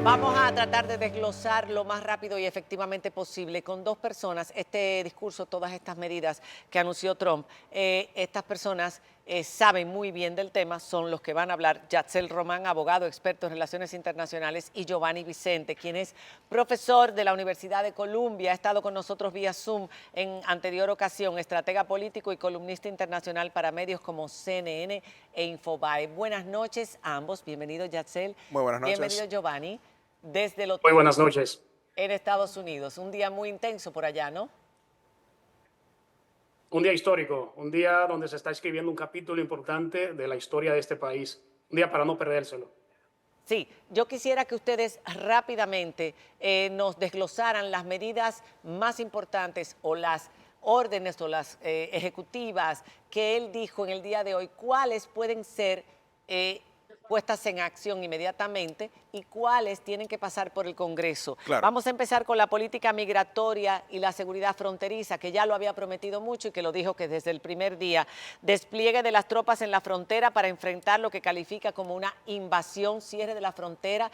Vamos a tratar de desglosar lo más rápido y efectivamente posible con dos personas este discurso, todas estas medidas que anunció Trump. Estas personas saben muy bien del tema, son los que van a hablar: Yatzel Román, abogado experto en relaciones internacionales, y Giovanni Vicente, quien es profesor de la Universidad de Columbia, ha estado con nosotros vía Zoom en anterior ocasión, estratega político y columnista internacional para medios como CNN e Infobae. Buenas noches a ambos, bienvenido Yatzel, Muy buenas bienvenido noches. Giovanni desde el Muy hotel buenas noches. en Estados Unidos. Un día muy intenso por allá, ¿no? Un día histórico, un día donde se está escribiendo un capítulo importante de la historia de este país. Un día para no perdérselo. Sí, yo quisiera que ustedes rápidamente nos desglosaran las medidas más importantes o las órdenes o las ejecutivas que él dijo en el día de hoy, cuáles pueden ser eh, puestas en acción inmediatamente y cuáles tienen que pasar por el Congreso. Claro. Vamos a empezar con la política migratoria y la seguridad fronteriza, que ya lo había prometido mucho y que lo dijo que desde el primer día. Despliegue de las tropas en la frontera para enfrentar lo que califica como una invasión, cierre de la frontera,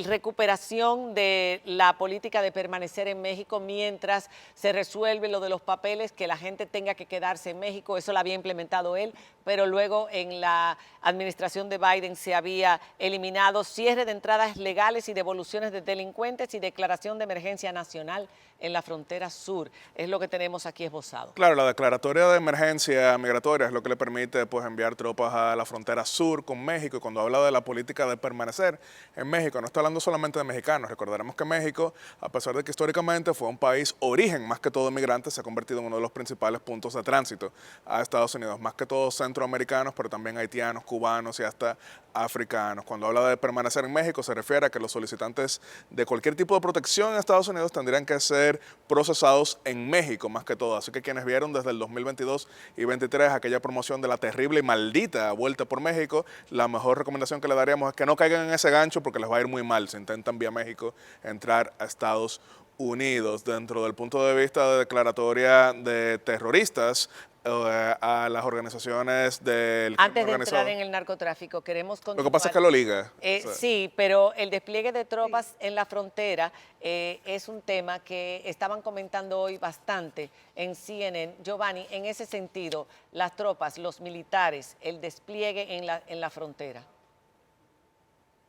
recuperación de la política de permanecer en México mientras se resuelve lo de los papeles, que la gente tenga que quedarse en México. Eso lo había implementado él, pero luego en la administración de Biden se había eliminado. Cierre de entradas legales y devoluciones de delincuentes y declaración de emergencia nacional en la frontera sur. Es lo que tenemos aquí esbozado. Claro, la declaratoria de emergencia migratoria es lo que le permite pues, enviar tropas a la frontera sur con México. Y cuando habla de la política de permanecer en México, no está hablando solamente de mexicanos. Recordaremos que México, a pesar de que históricamente fue un país origen, más que todo migrantes, se ha convertido en uno de los principales puntos de tránsito a Estados Unidos, más que todo centroamericanos, pero también haitianos, cubanos y hasta africanos. Cuando habla de permanecer en México, se refiere a que los solicitantes de cualquier tipo de protección en Estados Unidos tendrían que ser procesados en México, más que todo. Así que quienes vieron desde el 2022 y 2023 aquella promoción de la terrible y maldita vuelta por México, la mejor recomendación que le daríamos es que no caigan en ese gancho porque les va a ir muy mal si intentan vía México entrar a Estados Unidos. Dentro del punto de vista de declaratoria de terroristas, a las organizaciones del crimen Antes de organizado. entrar en el narcotráfico, queremos Lo que pasa es continuar. que lo liga. O sea, Sí, pero el despliegue de tropas en la frontera es un tema que estaban comentando hoy bastante en CNN. Giovanni, en ese sentido, las tropas, los militares, el despliegue en la frontera.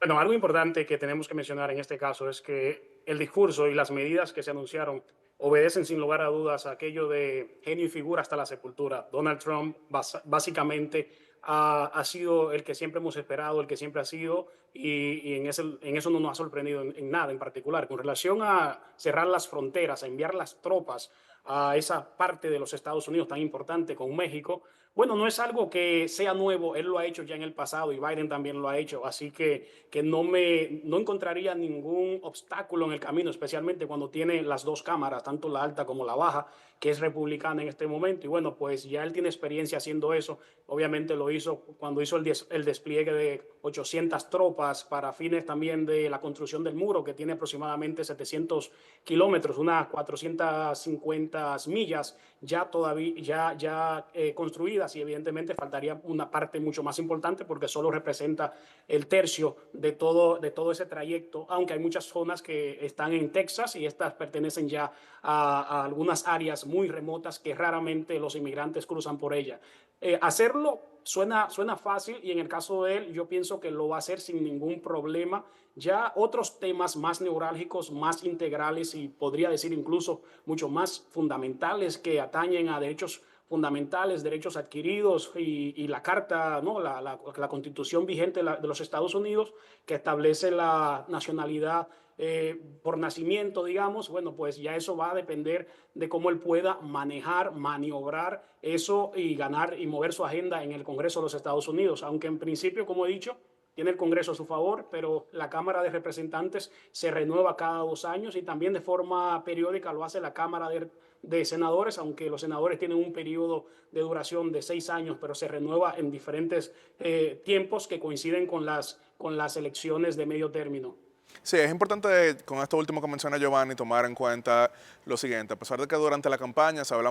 Bueno, algo importante que tenemos que mencionar en este caso es que el discurso y las medidas que se anunciaron obedecen sin lugar a dudas a aquello de genio y figura hasta la sepultura. Donald Trump básicamente ha sido el que siempre hemos esperado, el que siempre ha sido, y en eso no nos ha sorprendido en nada en particular. Con relación a cerrar las fronteras, a enviar las tropas a esa parte de los Estados Unidos tan importante con México, bueno, no es algo que sea nuevo, él lo ha hecho ya en el pasado y Biden también lo ha hecho, así que no encontraría ningún obstáculo en el camino, especialmente cuando tiene las dos cámaras, tanto la alta como la baja, que es republicana en este momento. Y bueno, pues ya él tiene experiencia haciendo eso. Obviamente lo hizo cuando hizo el despliegue de 800 tropas para fines también de la construcción del muro, que tiene aproximadamente 700 kilómetros, unas 450 millas ya todavía construidas, y evidentemente faltaría una parte mucho más importante porque solo representa el tercio de todo ese trayecto, aunque hay muchas zonas que están en Texas y estas pertenecen ya a algunas áreas muy remotas que raramente los inmigrantes cruzan por ella. Hacerlo suena fácil, y en el caso de él yo pienso que lo va a hacer sin ningún problema. Ya otros temas más neurálgicos, más integrales y podría decir incluso mucho más fundamentales que atañen a derechos fundamentales, derechos adquiridos y la carta, ¿no? la constitución vigente de los Estados Unidos, que establece la nacionalidad por nacimiento, digamos. Bueno, pues ya eso va a depender de cómo él pueda manejar, maniobrar eso y ganar y mover su agenda en el Congreso de los Estados Unidos, aunque en principio, como he dicho, tiene el Congreso a su favor, pero la Cámara de Representantes se renueva cada 2 años y también de forma periódica lo hace la Cámara de Senadores, aunque los senadores tienen un periodo de duración de 6 años, pero se renueva en diferentes tiempos que coinciden con las elecciones de medio término. Sí, es importante con esto último que menciona Giovanni tomar en cuenta lo siguiente. A pesar de que durante la campaña se habló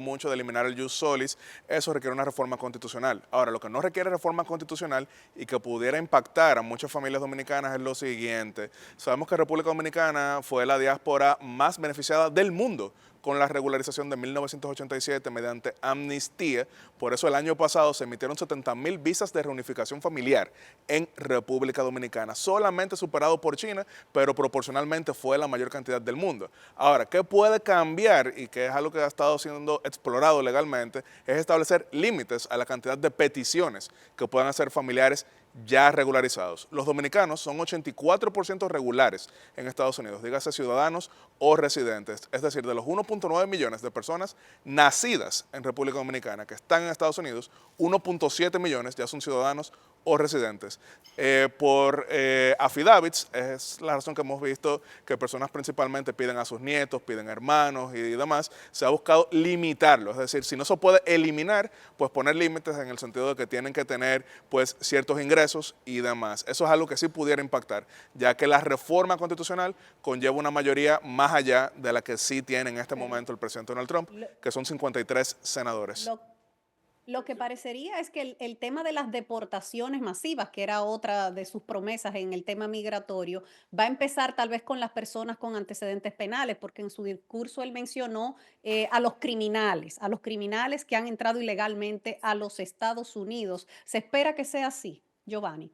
mucho de eliminar el jus solis, eso requiere una reforma constitucional. Ahora, lo que no requiere reforma constitucional y que pudiera impactar a muchas familias dominicanas es lo siguiente. Sabemos que República Dominicana fue la diáspora más beneficiada del mundo con la regularización de 1987 mediante amnistía. Por eso el año pasado se emitieron 70.000 visas de reunificación familiar en República Dominicana, solamente superado por China, pero proporcionalmente fue la mayor cantidad del mundo. Ahora, ¿qué puede cambiar y que es algo que ha estado siendo explorado legalmente? Es establecer límites a la cantidad de peticiones que puedan hacer familiares ya regularizados. Los dominicanos son 84% regulares en Estados Unidos, dígase ciudadanos o residentes, es decir, de los 1.9 millones de personas nacidas en República Dominicana que están en Estados Unidos, 1.7 millones ya son ciudadanos o residentes. Por affidavits, es la razón que hemos visto que personas principalmente piden a sus nietos, piden hermanos y demás, se ha buscado limitarlo, es decir, si no se puede eliminar, pues poner límites en el sentido de que tienen que tener pues ciertos ingresos y demás. Eso es algo que sí pudiera impactar, ya que la reforma constitucional conlleva una mayoría más allá de la que sí tiene en este momento el presidente Donald Trump, que son 53 senadores. Lo que parecería es que el tema de las deportaciones masivas, que era otra de sus promesas en el tema migratorio, va a empezar tal vez con las personas con antecedentes penales, porque en su discurso él mencionó a los criminales que han entrado ilegalmente a los Estados Unidos. ¿Se espera que sea así, Giovanni?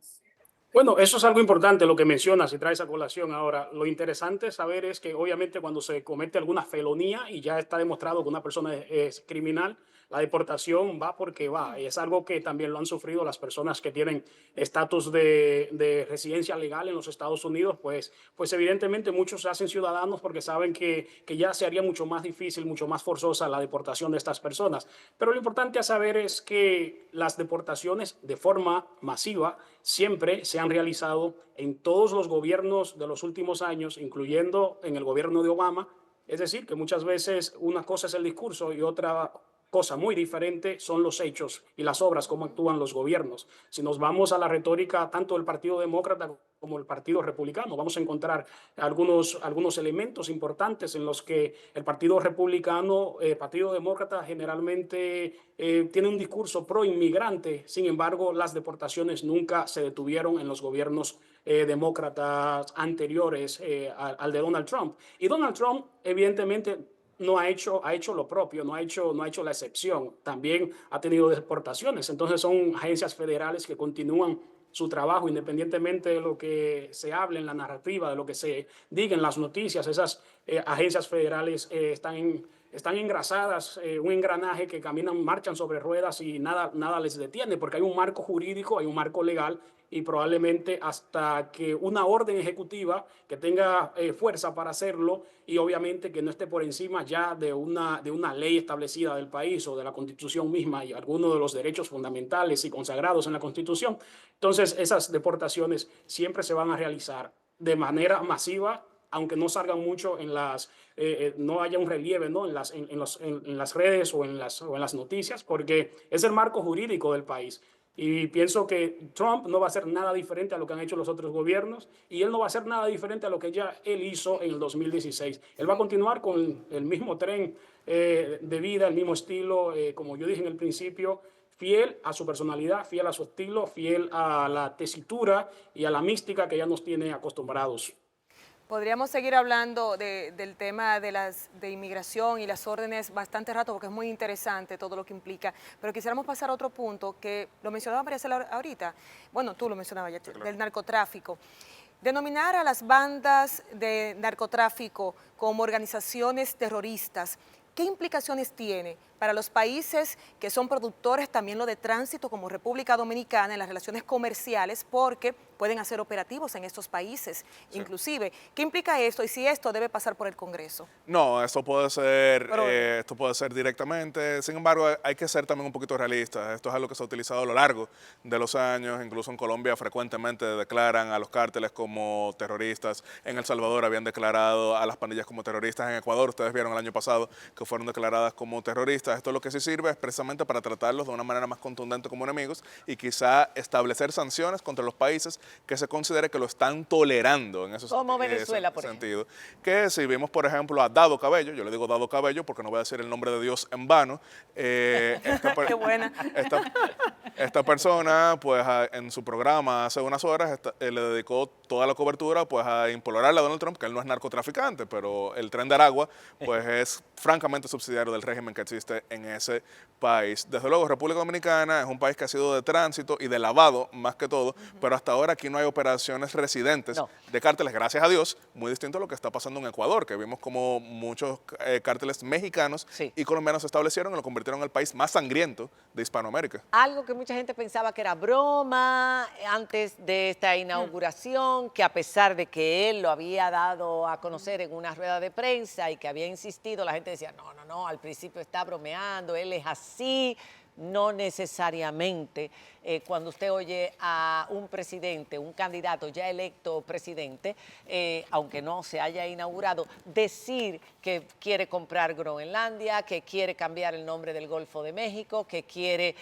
Bueno, eso es algo importante lo que mencionas y traes a colación ahora. Lo interesante saber es que obviamente cuando se comete alguna felonía y ya está demostrado que una persona es criminal, la deportación va porque va. Y es algo que también lo han sufrido las personas que tienen estatus de residencia legal en los Estados Unidos, pues evidentemente muchos se hacen ciudadanos porque saben que ya se haría mucho más difícil, mucho más forzosa la deportación de estas personas. Pero lo importante a saber es que las deportaciones de forma masiva siempre se han realizado en todos los gobiernos de los últimos años, incluyendo en el gobierno de Obama. Es decir, que muchas veces una cosa es el discurso y otra cosa muy diferente son los hechos y las obras, cómo actúan los gobiernos. Si nos vamos a la retórica tanto del Partido Demócrata como el Partido Republicano, vamos a encontrar algunos elementos importantes en los que el Partido Republicano, el Partido Demócrata generalmente tiene un discurso pro inmigrante. Sin embargo, las deportaciones nunca se detuvieron en los gobiernos demócratas anteriores al de Donald Trump. Y Donald Trump, evidentemente, no ha hecho lo propio, no ha hecho la excepción. También ha tenido deportaciones. Entonces son agencias federales que continúan su trabajo independientemente de lo que se hable en la narrativa, de lo que se diga en las noticias. Esas agencias federales están engrasadas, un engranaje que caminan, marchan sobre ruedas y nada les detiene, porque hay un marco jurídico, hay un marco legal y probablemente hasta que una orden ejecutiva que tenga fuerza para hacerlo y obviamente que no esté por encima ya de una ley establecida del país o de la Constitución misma y algunos de los derechos fundamentales y consagrados en la Constitución. Entonces esas deportaciones siempre se van a realizar de manera masiva, aunque no salgan mucho no haya un relieve, ¿no? en las redes o en las noticias, porque es el marco jurídico del país. Y pienso que Trump no va a hacer nada diferente a lo que han hecho los otros gobiernos y él no va a hacer nada diferente a lo que ya él hizo en el 2016. Él va a continuar con el mismo tren de vida, el mismo estilo, como yo dije en el principio, fiel a su personalidad, fiel a su estilo, fiel a la tesitura y a la mística que ya nos tiene acostumbrados. Podríamos seguir hablando del tema de inmigración y las órdenes bastante rato porque es muy interesante todo lo que implica, pero quisiéramos pasar a otro punto que lo mencionaba María Cela ahorita, bueno, tú lo mencionabas ya, del narcotráfico. Denominar a las bandas de narcotráfico como organizaciones terroristas, ¿qué implicaciones tiene para los países que son productores también lo de tránsito como República Dominicana en las relaciones comerciales porque pueden hacer operativos en estos países? Sí. Inclusive, ¿qué implica esto y si esto debe pasar por el Congreso? No, esto puede ser directamente. Sin embargo, hay que ser también un poquito realistas. Esto es algo que se ha utilizado a lo largo de los años. Incluso en Colombia frecuentemente declaran a los cárteles como terroristas. En El Salvador habían declarado a las pandillas como terroristas. En Ecuador, ustedes vieron el año pasado que fueron declaradas como terroristas. Esto lo que sí sirve es precisamente para tratarlos de una manera más contundente como enemigos y quizá establecer sanciones contra los países que se considere que lo están tolerando en esos Como Venezuela, por sentido. Que si vimos, por ejemplo, a Dado Cabello, yo le digo Dado Cabello porque no voy a decir el nombre de Dios en vano. Qué buena. Esta persona, pues en su programa hace unas horas, le dedicó toda la cobertura pues a implorarle a Donald Trump que él no es narcotraficante, pero el Tren de Aragua pues es francamente subsidiario del régimen que existe en ese país. Desde luego, República Dominicana es un país que ha sido de tránsito y de lavado más que todo, pero hasta ahora aquí no hay operaciones residentes de cárteles, gracias a Dios, muy distinto a lo que está pasando en Ecuador, que vimos como muchos cárteles mexicanos y colombianos se establecieron y lo convirtieron en el país más sangriento de Hispanoamérica. Algo que mucha gente pensaba que era broma antes de esta inauguración, que a pesar de que él lo había dado a conocer en una rueda de prensa y que había insistido, la gente decía, no, al principio está bromeando, él es así. No necesariamente cuando usted oye a un presidente, un candidato ya electo presidente, aunque no se haya inaugurado, decir que quiere comprar Groenlandia, que quiere cambiar el nombre del Golfo de México, que quiere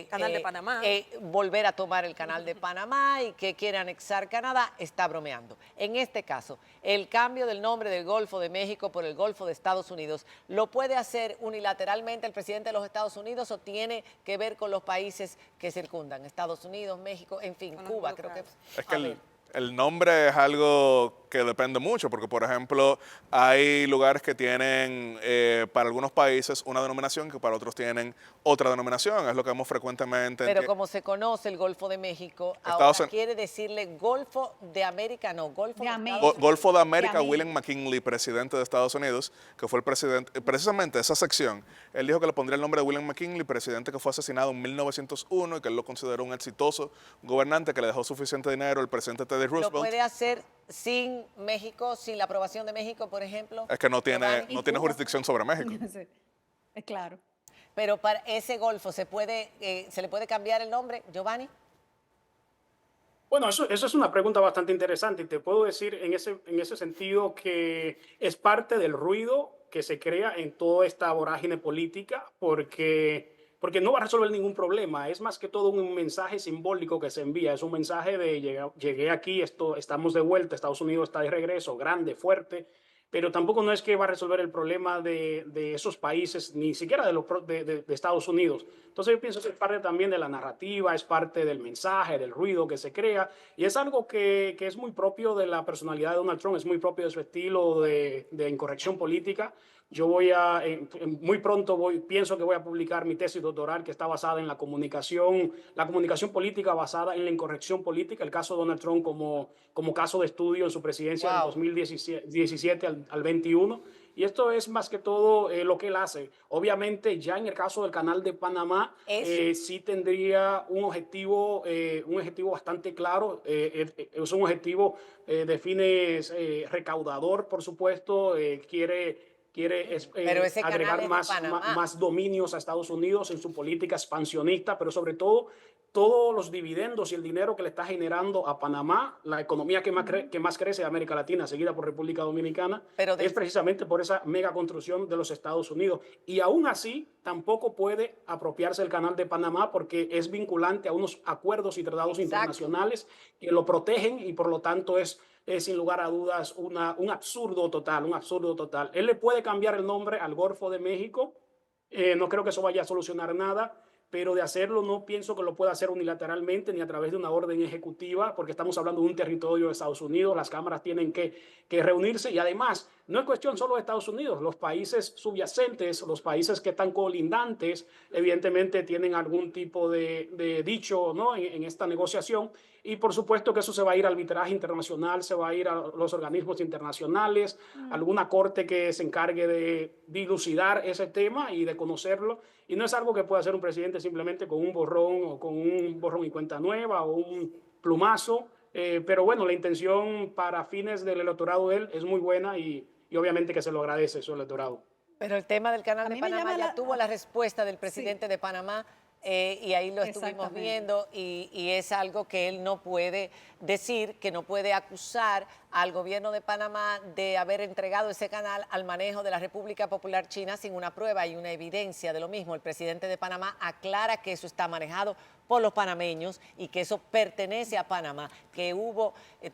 Canal de Panamá. volver a tomar el Canal de Panamá y que quiere anexar Canadá, está bromeando. En este caso, el cambio del nombre del Golfo de México por el Golfo de Estados Unidos, ¿lo puede hacer unilateralmente el presidente de los Estados Unidos o tiene que ver con los países que circundan? Estados Unidos, México, en fin, Cuba, creo que... Es que el nombre es algo que depende mucho, porque por ejemplo hay lugares que tienen para algunos países una denominación que para otros tienen otra denominación, es lo que vemos frecuentemente. Pero como se conoce el Golfo de México, ahora quiere decirle Golfo de América, no, Golfo de América. Golfo de América, William McKinley, presidente de Estados Unidos, que fue el presidente, precisamente esa sección, él dijo que le pondría el nombre de William McKinley, presidente que fue asesinado en 1901 y que él lo consideró un exitoso gobernante que le dejó suficiente dinero al presidente Teddy Roosevelt. ¿Lo puede hacer sin México, sin la aprobación de México, por ejemplo? Es que no tiene jurisdicción sobre México. Es claro. Pero para ese Golfo, ¿se le puede cambiar el nombre, Giovanni? Bueno, eso es una pregunta bastante interesante y te puedo decir en ese sentido que es parte del ruido que se crea en toda esta vorágine política porque no va a resolver ningún problema. Es más que todo un mensaje simbólico que se envía. Es un mensaje de llegué aquí, estamos de vuelta, Estados Unidos está de regreso, grande, fuerte, pero tampoco no es que va a resolver el problema de esos países, ni siquiera de Estados Unidos. Entonces yo pienso que es parte también de la narrativa, es parte del mensaje, del ruido que se crea, y es algo que es muy propio de la personalidad de Donald Trump, es muy propio de su estilo de incorrección política. Yo muy pronto pienso que voy a publicar mi tesis doctoral que está basada en la comunicación política basada en la incorrección política, el caso de Donald Trump como caso de estudio en su presidencia del 2017 al 21. Y esto es más que todo lo que él hace. Obviamente, ya en el caso del Canal de Panamá, sí tendría un objetivo bastante claro. Es un objetivo de fines recaudador, por supuesto. Quiere agregar más dominios a Estados Unidos en su política expansionista, pero sobre todo todos los dividendos y el dinero que le está generando a Panamá, la economía que más crece de América Latina, seguida por República Dominicana, es precisamente por esa mega construcción de los Estados Unidos. Y aún así, tampoco puede apropiarse el Canal de Panamá porque es vinculante a unos acuerdos y tratados internacionales que lo protegen y por lo tanto es sin lugar a dudas un absurdo total. Él le puede cambiar el nombre al Golfo de México, no creo que eso vaya a solucionar nada, pero de hacerlo no pienso que lo pueda hacer unilateralmente ni a través de una orden ejecutiva, porque estamos hablando de un territorio de Estados Unidos, las cámaras tienen que reunirse y además no es cuestión solo de Estados Unidos, los países subyacentes, los países que están colindantes, evidentemente tienen algún tipo de dicho, ¿no? en esta negociación. Y por supuesto que eso se va a ir al arbitraje internacional, se va a ir a los organismos internacionales, alguna corte que se encargue de dilucidar ese tema y de conocerlo. Y no es algo que pueda hacer un presidente simplemente con un borrón o con un borrón y cuenta nueva o un plumazo. Pero bueno, la intención para fines del electorado de él es muy buena y obviamente que se lo agradece su electorado. Pero el tema del Canal de Panamá ya tuvo la respuesta del presidente de Panamá. Y ahí lo estuvimos viendo y es algo que él no puede decir, que no puede acusar al gobierno de Panamá de haber entregado ese canal al manejo de la República Popular China sin una prueba y una evidencia de lo mismo. El presidente de Panamá aclara que eso está manejado por los panameños y que eso pertenece a Panamá, que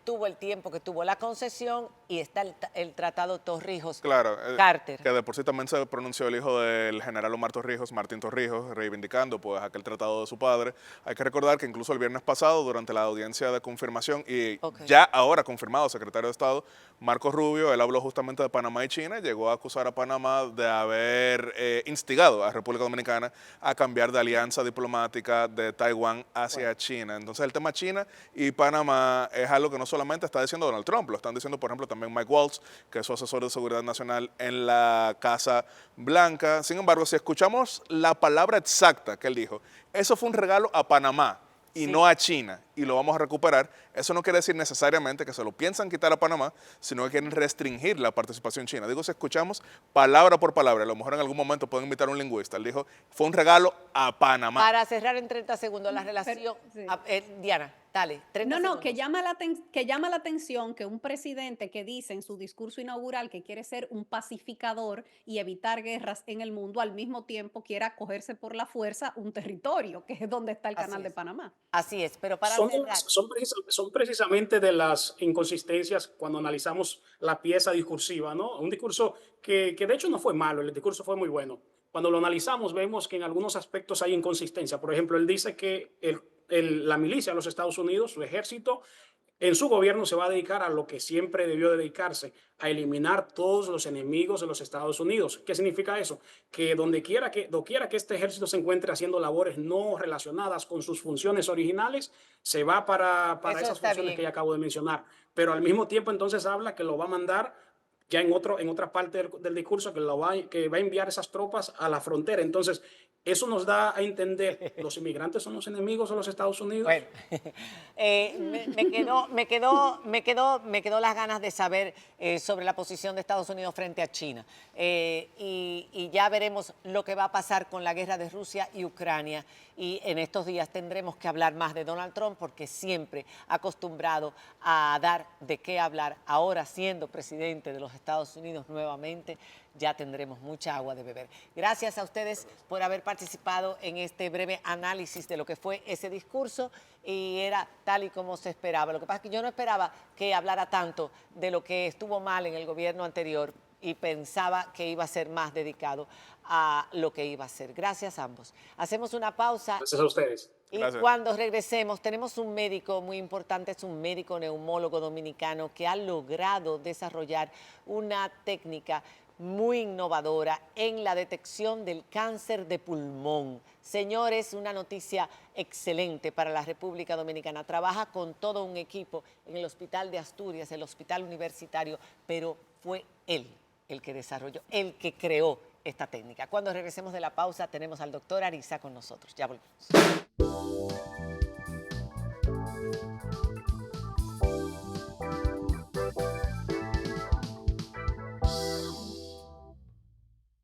tuvo el tiempo que tuvo la concesión y está el tratado Torrijos-Carter. Que de por sí también se pronunció el hijo del general Omar Torrijos, Martín Torrijos, reivindicando pues aquel tratado de su padre. Hay que recordar que incluso el viernes pasado, durante la audiencia de confirmación y ya ahora confirmado secretario de Estado, Marco Rubio, él habló justamente de Panamá y China, llegó a acusar a Panamá de haber instigado a República Dominicana a cambiar de alianza diplomática de Taiwán hacia China. Entonces el tema China y Panamá es algo que no solamente está diciendo Donald Trump, lo están diciendo por ejemplo también Mike Waltz, que es su asesor de seguridad nacional en la Casa Blanca. Sin embargo, si escuchamos la palabra exacta que él dijo, eso fue un regalo a Panamá y no a China, y lo vamos a recuperar, eso no quiere decir necesariamente que se lo piensan quitar a Panamá, sino que quieren restringir la participación china. Digo, si escuchamos palabra por palabra, a lo mejor en algún momento pueden invitar a un lingüista, él dijo, fue un regalo a Panamá. Para cerrar en 30 segundos la relación, Diana, dale, 30 segundos. Que llama la atención que un presidente que dice en su discurso inaugural que quiere ser un pacificador y evitar guerras en el mundo, al mismo tiempo quiera cogerse por la fuerza un territorio, que es donde está el canal de Panamá. Así es, pero para cerrar. Son precisamente de las inconsistencias cuando analizamos la pieza discursiva, ¿no? Un discurso que de hecho no fue malo, el discurso fue muy bueno. Cuando lo analizamos vemos que en algunos aspectos hay inconsistencia. Por ejemplo, él dice que la milicia de los Estados Unidos, su ejército, en su gobierno se va a dedicar a lo que siempre debió dedicarse, a eliminar todos los enemigos de los Estados Unidos. ¿Qué significa eso? Que doquiera que este ejército se encuentre haciendo labores no relacionadas con sus funciones originales, se va para esas funciones que ya acabo de mencionar. Pero al mismo tiempo entonces habla que lo va a mandar ya en otra parte del discurso, que va a enviar esas tropas a la frontera. Entonces, eso nos da a entender, ¿los inmigrantes son los enemigos de los Estados Unidos? Bueno, me quedó las ganas de saber sobre la posición de Estados Unidos frente a China. Y ya veremos lo que va a pasar con la guerra de Rusia y Ucrania. Y en estos días tendremos que hablar más de Donald Trump porque siempre ha acostumbrado a dar de qué hablar. Ahora siendo presidente de los Estados Unidos nuevamente, ya tendremos mucha agua de beber. Gracias a ustedes por haber participado en este breve análisis de lo que fue ese discurso y era tal y como se esperaba. Lo que pasa es que yo no esperaba que hablara tanto de lo que estuvo mal en el gobierno anterior y pensaba que iba a ser más dedicado a lo que iba a ser. Gracias a ambos. Hacemos una pausa. Gracias a ustedes. Y cuando regresemos, tenemos un médico muy importante, es un médico neumólogo dominicano que ha logrado desarrollar una técnica muy innovadora en la detección del cáncer de pulmón. Señores, una noticia excelente para la República Dominicana. Trabaja con todo un equipo en el Hospital de Asturias, el Hospital Universitario, pero fue él el que desarrolló, el que creó esta técnica. Cuando regresemos de la pausa, tenemos al doctor Ariza con nosotros. Ya volvemos.